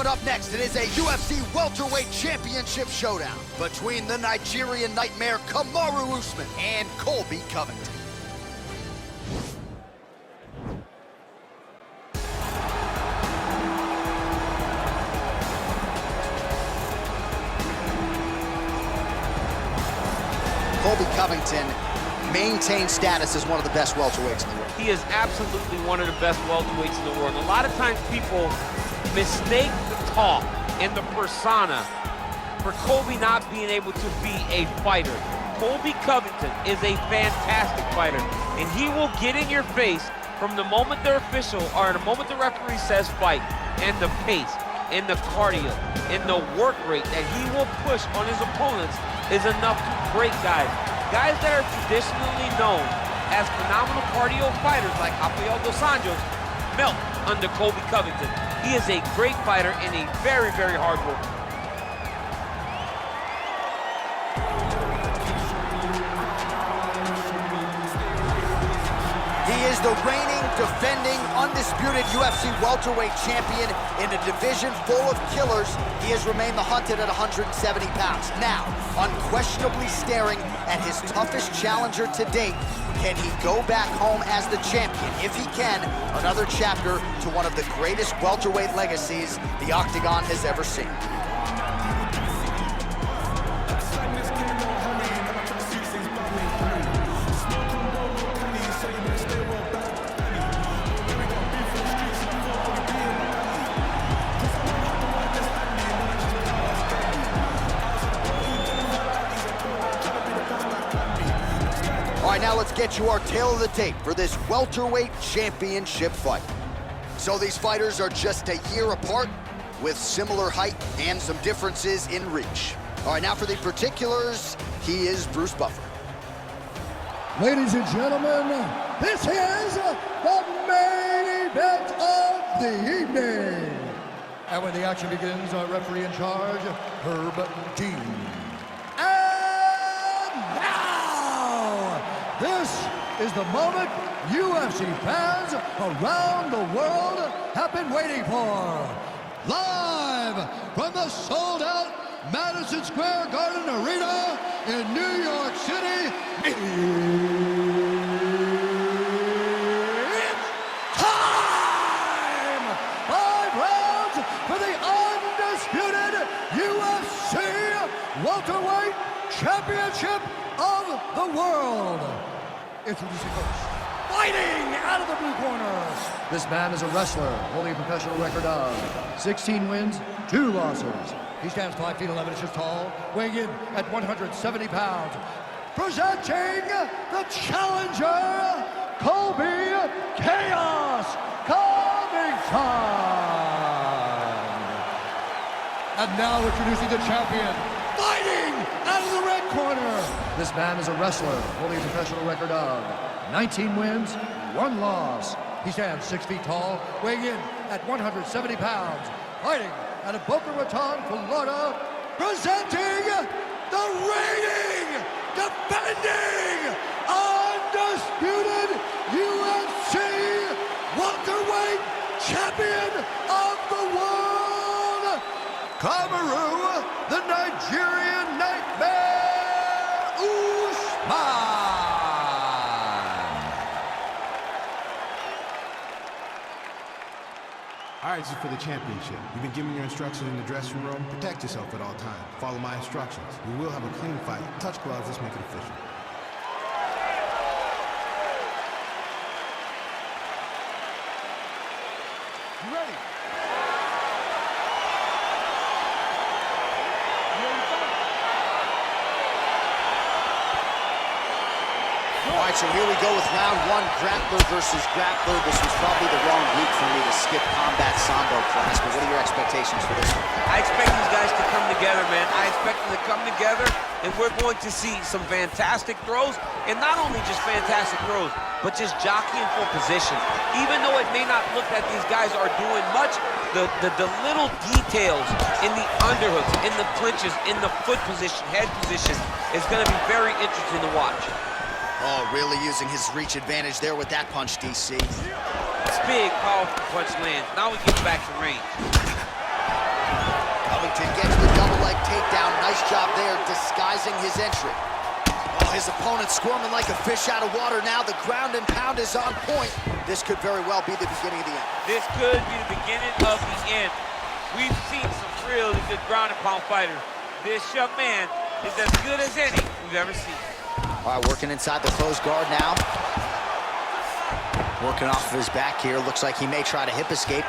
Coming up next, it is a UFC Welterweight Championship showdown between the Nigerian nightmare Kamaru Usman and Colby Covington. Colby Covington maintains status as one of the best welterweights in the world. He is absolutely one of the best welterweights in the world. A lot of times people mistake the talk and the persona for Colby not being able to be a fighter. Colby Covington is a fantastic fighter, and he will get in your face from the moment the official, or the moment the referee says fight, and the pace, and the cardio, and the work rate that he will push on his opponents is enough to break guys. Guys that are traditionally known as phenomenal cardio fighters like Rafael dos Anjos melt under Colby Covington. He is a great fighter and a very, very hard worker. He is the reigning, defending, undisputed UFC welterweight champion in a division full of killers. He has remained the hunted at 170 pounds. Now, unquestionably staring at his toughest challenger to date. Can he go back home as the champion? If he can, another chapter to one of the greatest welterweight legacies the Octagon has ever seen. All right, now let's get you our tale of the tape for this welterweight championship fight. So these fighters are just a year apart with similar height and some differences in reach. All right, now for the particulars, he is Bruce Buffer. Ladies and gentlemen, this is the main event of the evening. And when the action begins, our referee in charge, Herb Dean. This is the moment UFC fans around the world have been waiting for. Live from the sold-out Madison Square Garden Arena in New York City, it's time! 5 rounds for the undisputed UFC Welterweight Championship of the world. Introducing first, fighting out of the blue corner. This man is a wrestler holding a professional record of 16 wins, 2 losses. He stands 5 feet 11 inches tall, weighing in at 170 pounds. Presenting the challenger, Colby Chaos Covington. And now introducing the champion, fighting out of the red corner. This man is a wrestler holding a professional record of 19 wins, 1 loss. He stands 6 feet tall, weighing in at 170 pounds, fighting out of Boca Raton, Florida, presenting the reigning, defending, undisputed UFC welterweight champion of the world, Kamaru, the Nigerian nightmare, Usman. All right, this is for the championship. You've been given your instructions in the dressing room. Protect yourself at all times. Follow my instructions. We will have a clean fight. Touch gloves, let's make it official. You ready? All right, so here we go with round 1, grappler versus grappler. This was probably the wrong week for me to skip combat sambo class, but what are your expectations for this one? I expect these guys to come together, man. I expect them to come together, and we're going to see some fantastic throws, and not only just fantastic throws, but just jockeying for position. Even though it may not look that these guys are doing much, the little details in the underhooks, in the clinches, in the foot position, head position, is going to be very interesting to watch. Oh, really using his reach advantage there with that punch, DC. Big, powerful punch lands. Now we get back to range. there, disguising his entry. Oh, his opponent squirming like a fish out of water now. The ground and pound is on point. This could very well be the beginning of the end. This could be the beginning of the end. We've seen some really good ground and pound fighters. This young man is as good as any we've ever seen. All right, working inside the closed guard now. Working off of his back here. Looks like he may try to hip escape.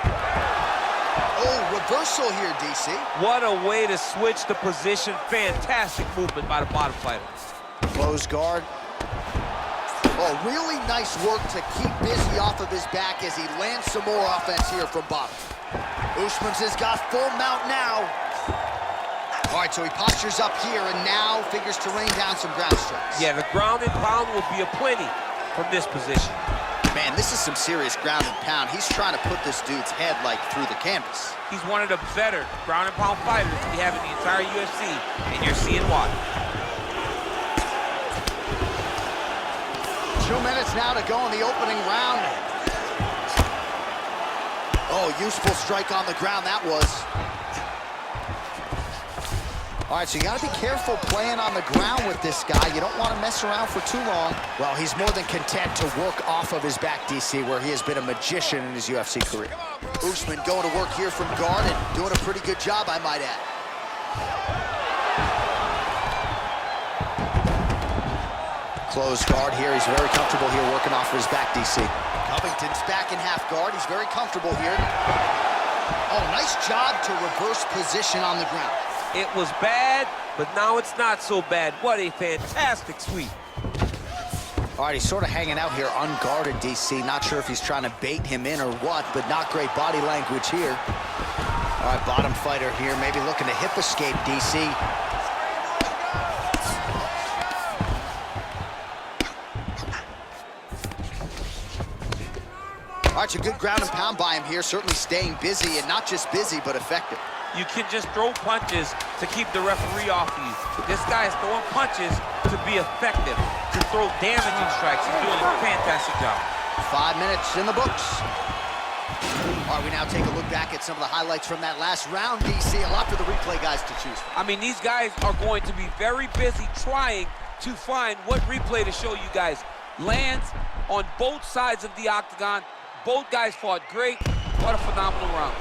Oh, reversal here, DC. What a way to switch the position. Fantastic movement by the bottom fighter. Closed guard. Oh, really nice work to keep busy off of his back as he lands some more offense here from bottom. Usman's has got full mount now. All right, so he postures up here and now figures to rain down some ground strikes. Yeah, the ground and pound will be aplenty from this position. Man, this is some serious ground and pound. He's trying to put this dude's head, like, through the canvas. He's one of the better ground and pound fighters we have in the entire UFC, and you're seeing why. 2 minutes now to go in the opening round. Oh, useful strike on the ground that was. All right, so you got to be careful playing on the ground with this guy. You don't want to mess around for too long. Well, he's more than content to work off of his back, DC, where he has been a magician in his UFC career. Usman going to work here from guard and doing a pretty good job, I might add. Closed guard here. He's very comfortable here working off of his back, DC. Covington's back in half guard. He's very comfortable here. Oh, nice job to reverse position on the ground. It was bad, but now it's not so bad. What a fantastic sweep. All right, he's sort of hanging out here unguarded, DC. Not sure if he's trying to bait him in or what, but not great body language here. All right, bottom fighter here, maybe looking to hip escape, DC. All right, so good ground and pound by him here, certainly staying busy, and not just busy, but effective. You can just throw punches to keep the referee off you. This guy is throwing punches to be effective, to throw damaging strikes. He's doing a fantastic job. 5 minutes in the books. All right, we now take a look back at some of the highlights from that last round, DC. A lot for the replay guys to choose from. I mean, these guys are going to be very busy trying to find what replay to show you guys. Lands on both sides of the octagon. Both guys fought great. What a phenomenal round.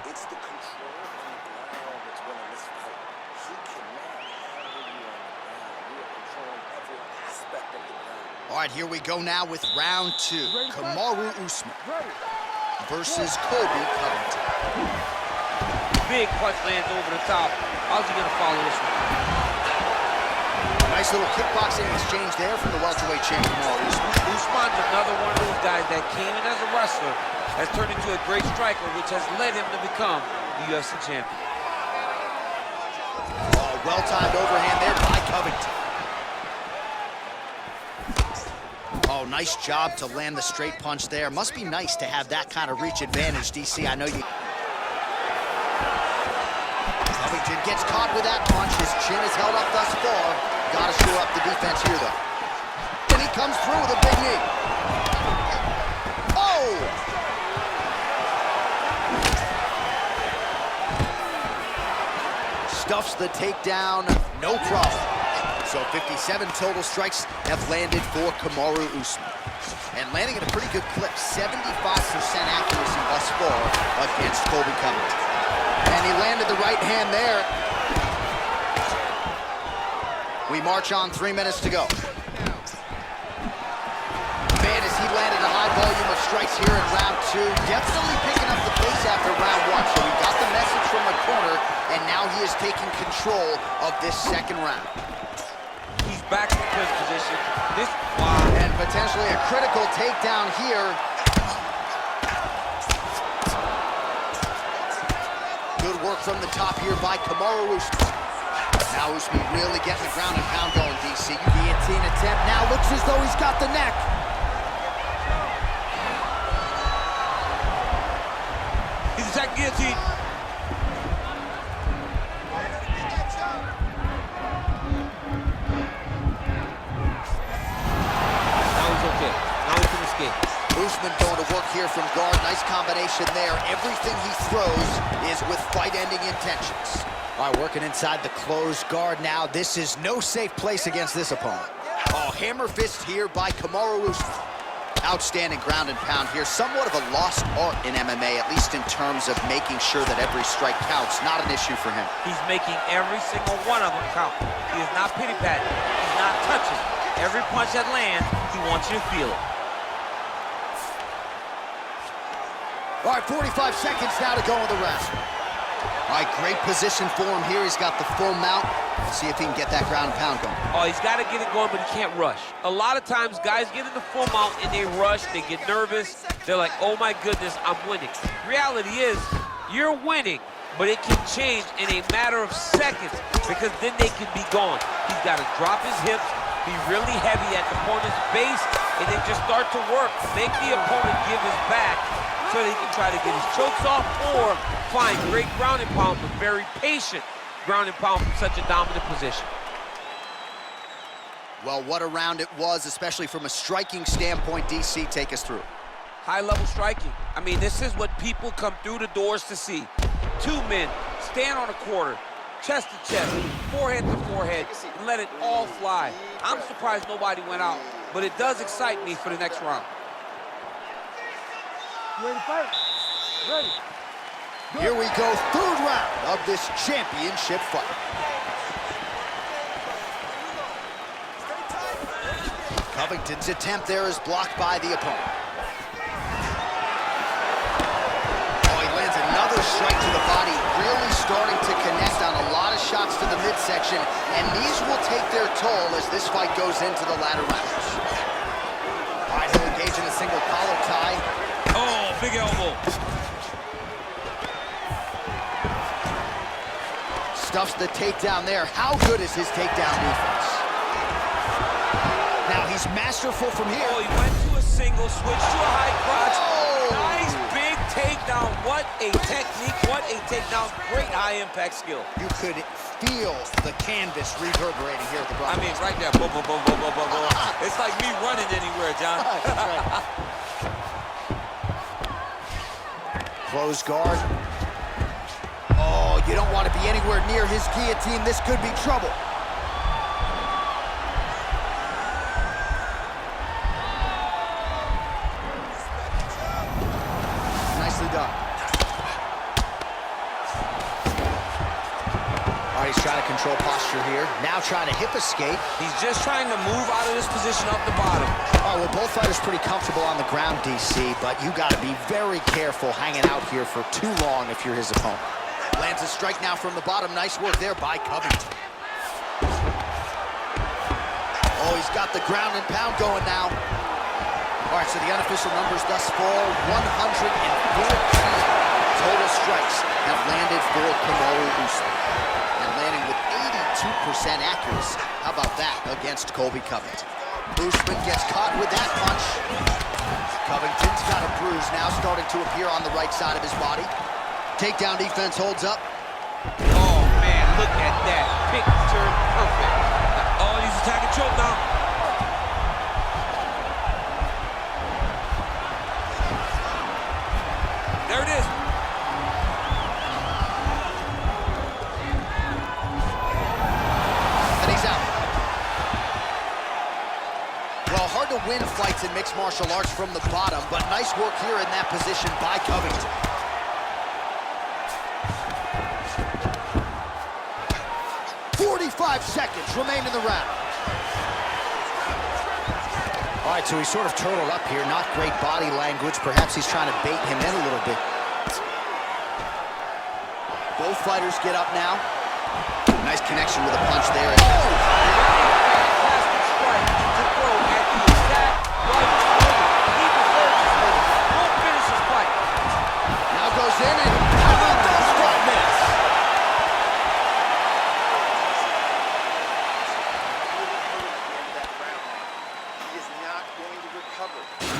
It's the control on the ground that's winning this fight. He cannot handle you on the ground. You are controlling every aspect of the ground. All right, here we go now with round 2. Kamaru Usman versus Colby Covington. Big punch lands over the top. How's he gonna follow this one? Nice little kickboxing exchange there from the welterweight champion, Kamaru Usman. Usman's another one of those guys that came in as a wrestler, has turned into a great striker, which has led him to become the UFC champion. Oh, well-timed overhand there by Covington. Oh, nice job to land the straight punch there. Must be nice to have that kind of reach advantage, DC. I know you... Covington gets caught with that punch. His chin is held up thus far. Got to shore up the defense here, though. And he comes through with a big knee. Oh! Stuffs the takedown, no problem. So 57 total strikes have landed for Kamaru Usman. And landing at a pretty good clip, 75% accuracy thus far against Colby Covington. And he landed the right hand there. We march on, 3 minutes to go. Man, as he landed a high volume of strikes here in round 2, definitely picking up the pace after round 1. So we got the message from the corner, and now he is taking control of this second round. He's back in good position. And potentially a critical takedown here. Good work from the top here by Kamaru Usman. Now Usman really getting the ground and pound going, DC. Guillotine attempt now, looks as though he's got the neck. He's attacked guillotine. Usman going to work here from guard. Nice combination there. Everything he throws is with fight-ending intentions. All right, working inside the closed guard now. This is no safe place against this opponent. Oh, hammer fist here by Kamaru. Outstanding ground and pound here. Somewhat of a lost art in MMA, at least in terms of making sure that every strike counts. Not an issue for him. He's making every single one of them count. He is not pity-patting. He's not touching. Every punch that lands, he wants you to feel it. All right, 45 seconds now to go in the round. All right, great position for him here. He's got the full mount. Let's see if he can get that ground and pound going. Oh, he's got to get it going, but he can't rush. A lot of times, guys get in the full mount and they rush, they get nervous. They're like, oh my goodness, I'm winning. Reality is, you're winning, but it can change in a matter of seconds because then they can be gone. He's got to drop his hips, be really heavy at the opponent's base, and then just start to work. Make the opponent give his back so that he can try to get his chokes off or find great ground and pound, but very patient ground and pound from such a dominant position. Well, what a round it was, especially from a striking standpoint. DC, take us through. High-level striking. I mean, this is what people come through the doors to see. Two men stand on a quarter, chest to chest, forehead to forehead, and let it all fly. I'm surprised nobody went out, but it does excite me for the next round. Ready to fight? Ready. Here we go, third round of this championship fight. Covington's attempt there is blocked by the opponent. Oh, he lands another strike to the body, really starting to connect on a lot of shots to the midsection, and these will take their toll as this fight goes into the latter rounds. All right, he'll engage in a single collar tie. Oh, big elbow. Stuffs the takedown there. How good is his takedown defense? Now he's masterful from here. Oh, he went to a single, switched to a high crotch. Oh! Nice big takedown. What a technique, what a takedown. Great high-impact skill. You could feel the canvas reverberating here at the Bronx. I mean, right there. Boom, boom, boom, boom, boom, boom, boom. It's like me running anywhere, John. Close guard. Oh, you don't want to be anywhere near his guillotine. This could be trouble. Nicely done. All right, he's trying to control posture here. Now trying to hip escape. He's just trying to move out of this position up the bottom. Oh, well, both fighters pretty comfortable on the ground, DC, but you got to be very careful hanging out here for too long if you're his opponent. Lands a strike now from the bottom. Nice work there by Covington. Oh, he's got the ground and pound going now. All right, so the unofficial numbers thus far, 114 total strikes have landed for Kamaru Usman. And landing with 82% accuracy. How about that against Colby Covington? Usman gets caught with that punch. Covington's got a bruise now starting to appear on the right side of his body. Takedown defense holds up. Oh, man, look at that. Picture perfect. Oh, he's attacking choke now. There it is. And he's out. Well, hard to win fights in mixed martial arts from the bottom, but nice work here in that position by Covington. 45 seconds remain in the round. All right, so he's sort of turtled up here. Not great body language. Perhaps he's trying to bait him in a little bit. Both fighters get up now. Nice connection with a punch there. Fantastic strike to throw at the exact right moment. He deserves this moment. Won't finish his fight. Now goes in and how about that strike miss?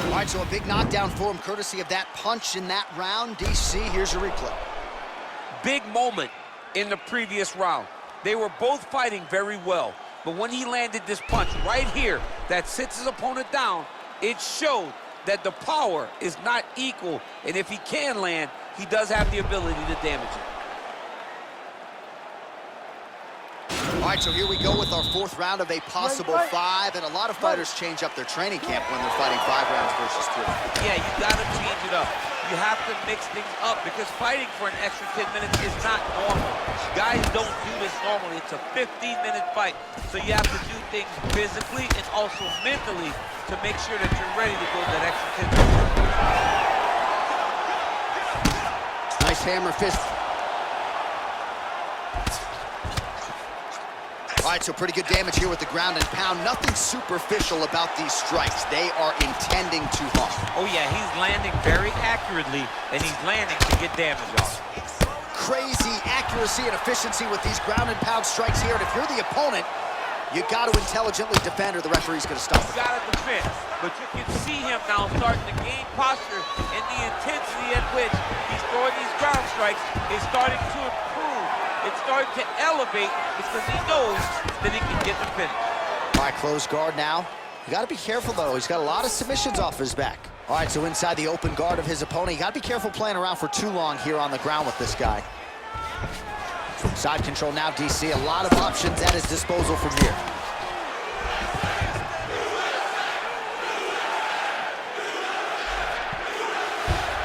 All right, so a big knockdown for him, courtesy of that punch in that round. DC, here's a replay. Big moment in the previous round. They were both fighting very well, but when he landed this punch right here that sits his opponent down, it showed that the power is not equal, and if he can land, he does have the ability to damage it. All right, so here we go with our fourth round of a possible 5, and a lot of fighters change up their training camp when they're fighting 5 rounds versus 3. Yeah, you gotta change it up. You have to mix things up because fighting for an extra 10 minutes is not normal. Guys don't do this normally. It's a 15-minute fight, so you have to do things physically and also mentally to make sure that you're ready to go that extra 10 minutes. Nice hammer fist. All right, so pretty good damage here with the ground and pound. Nothing superficial about these strikes. They are intending to harm. Oh yeah, he's landing very accurately, and he's landing to get damage off. Crazy accuracy and efficiency with these ground and pound strikes here. And if you're the opponent, you got to intelligently defend or the referee's going to stop it. You got to defend, but you can see him now starting to gain posture, and the intensity at which he's throwing these ground strikes is starting to improve. It's starting to elevate because he knows that he can get the finish. All right, closed guard now. You got to be careful, though. He's got a lot of submissions off his back. All right, so inside the open guard of his opponent, you got to be careful playing around for too long here on the ground with this guy. Side control now, DC. A lot of options at his disposal from here.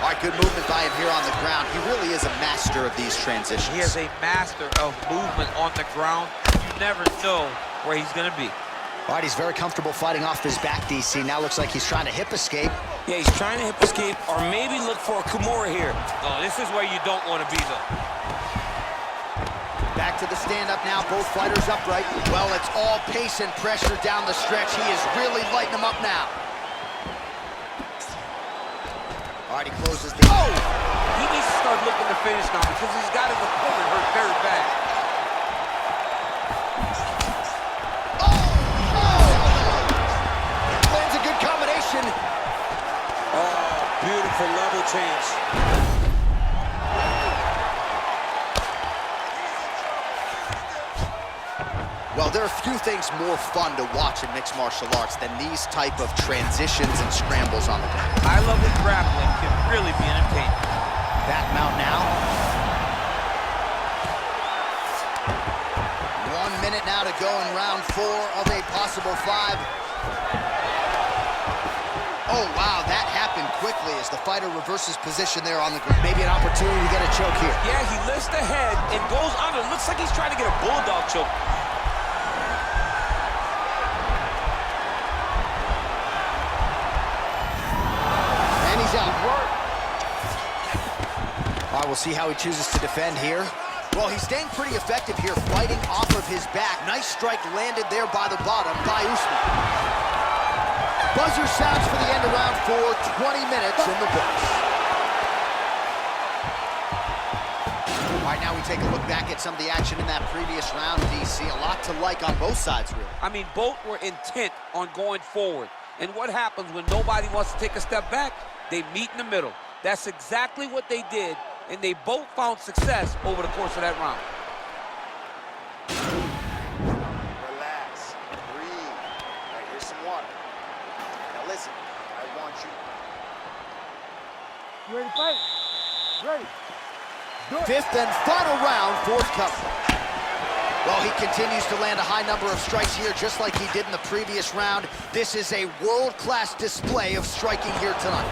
All right, good movement by him here on the ground. He really is a master of these transitions. He is a master of movement on the ground. You never know where he's going to be. All right, he's very comfortable fighting off his back, DC. Now looks like he's trying to hip escape. Yeah, he's trying to hip escape or maybe look for a Kamaru here. Oh, this is where you don't want to be, though. Back to the stand-up now, both fighters upright. Well, it's all pace and pressure down the stretch. He is really lighting them up now. All right, he closes the... Oh! He needs to start looking to finish now because he's got his opponent hurt very bad. Lands a good combination. Oh, beautiful level change. Well, there are few things more fun to watch in mixed martial arts than these type of transitions and scrambles on the ground. High-level grappling can really be entertaining. Back mount now. 1 minute now to go in round 4 of a possible 5. Oh, wow, that happened quickly as the fighter reverses position there on the ground. Maybe an opportunity to get a choke here. Yeah, he lifts the head and goes under. Looks like he's trying to get a bulldog choke. And he's out. All right, we'll see how he chooses to defend here. Well, he's staying pretty effective here, fighting off of his back. Nice strike landed there by the bottom by Usman. Buzzer sounds for the end of round 4, 20 minutes in the books. All right, now we take a look back at some of the action in that previous round, DC. A lot to like on both sides, really. I mean, both were intent on going forward. And what happens when nobody wants to take a step back? They meet in the middle. That's exactly what they did, and they both found success over the course of that round. Relax. Breathe. All right, here's some water. Now listen, I want you. You ready to fight? Ready. Do it. 5th and final round forthcoming. Well, he continues to land a high number of strikes here, just like he did in the previous round. This is a world-class display of striking here tonight.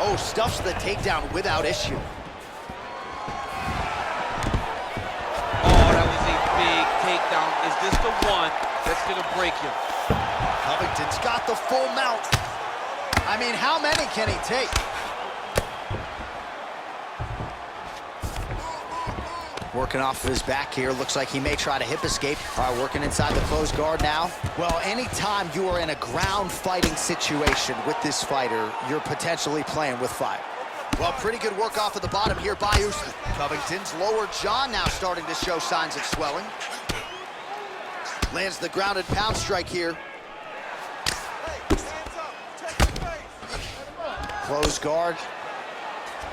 Oh, stuffs the takedown without issue. Oh, that was a big takedown. Is this the one that's going to break him? Covington's got the full mount. I mean, how many can he take? Working off of his back here. Looks like he may try to hip escape. All right, working inside the closed guard now. Well, anytime you are in a ground fighting situation with this fighter, you're potentially playing with fire. Well, pretty good work off of the bottom here by Usman. Covington's lower jaw now starting to show signs of swelling. Lands the grounded pound strike here. Closed guard.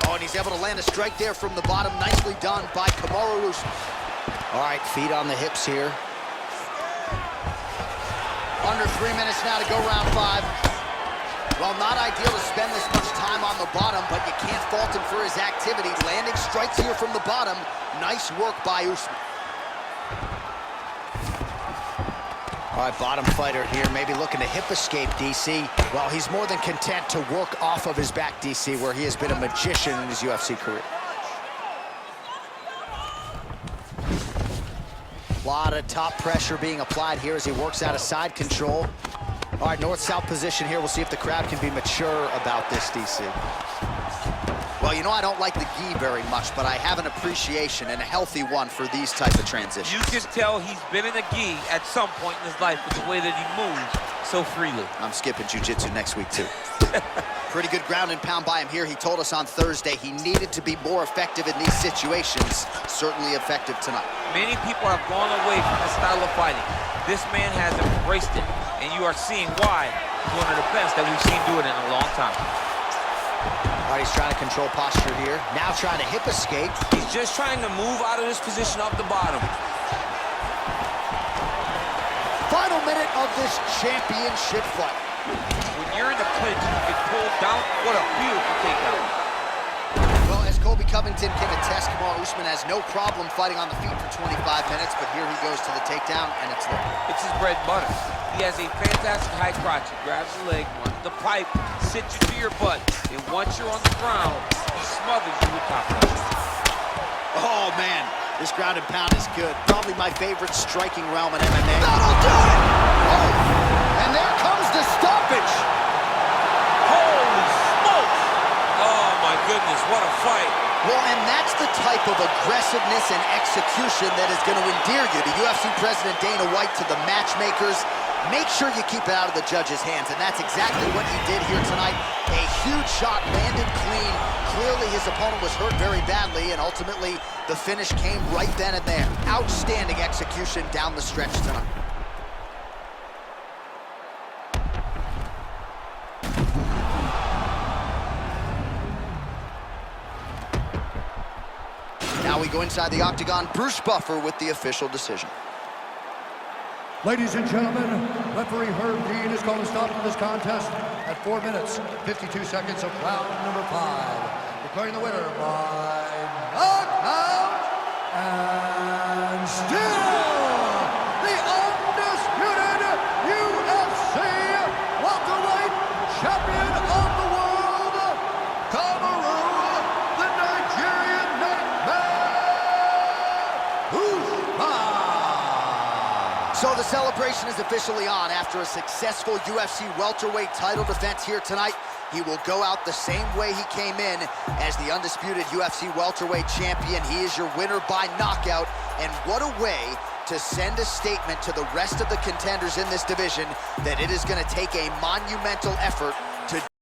Oh, and he's able to land a strike there from the bottom. Nicely done by Kamaru. All right, feet on the hips here. Under 3 minutes now to go round 5. Well, not ideal to spend this much time on the bottom, but you can't fault him for his activity. Landing strikes here from the bottom. Nice work by Usman. All right, bottom fighter here, maybe looking to hip escape, DC. Well, he's more than content to work off of his back, DC, where he has been a magician in his UFC career. A lot of top pressure being applied here as he works out of side control. All right, north-south position here. We'll see if the crowd can be mature about this, DC. Well, you know I don't like the gi very much, but I have an appreciation, and a healthy one, for these type of transitions. You can tell he's been in a gi at some point in his life with the way that he moves so freely. I'm skipping jiu-jitsu next week, too. Pretty good ground and pound by him here. He told us on Thursday he needed to be more effective in these situations. Certainly effective tonight. Many people have gone away from this style of fighting. This man has embraced it, and you are seeing why he's one of the best that we've seen do it in a long time. All right, he's trying to control posture here. Now trying to hip escape. He's just trying to move out of this position up the bottom. Final minute of this championship fight. When you're in the clinch, you get pulled down. What a beautiful takedown. Well, as Colby Covington can attest, Kamaru Usman has no problem fighting on the feet for 25 minutes, but here he goes to the takedown, and it's there. It's his bread and butter. He has a fantastic high crotch. He grabs the leg, runs the pipe, sits you to your butt, and once you're on the ground, he smothers you with top pressure. Oh, man, this ground and pound is good. Probably my favorite striking realm in MMA. That'll do it! Oh, and there comes the stoppage. Holy smokes! Oh, my goodness, what a fight. Well, and that's the type of aggressiveness and execution that is going to endear you to UFC President Dana White, to the matchmakers. Make sure you keep it out of the judge's hands, and that's exactly what he did here tonight. A huge shot landed clean. Clearly his opponent was hurt very badly, and ultimately the finish came right then and there. Outstanding execution down the stretch tonight. Now we go inside the octagon. Bruce Buffer with the official decision. Ladies and gentlemen, referee Herb Dean has called a stop to this contest at 4 minutes, 52 seconds of round number 5. Declaring the winner by knockout, and still the undisputed UFC welterweight champion of the world, Kamaru, the Nigerian Nightmare, Usman. So the celebration is officially on. After a successful UFC welterweight title defense here tonight, he will go out the same way he came in as the undisputed UFC welterweight champion. He is your winner by knockout, and what a way to send a statement to the rest of the contenders in this division that it is going to take a monumental effort to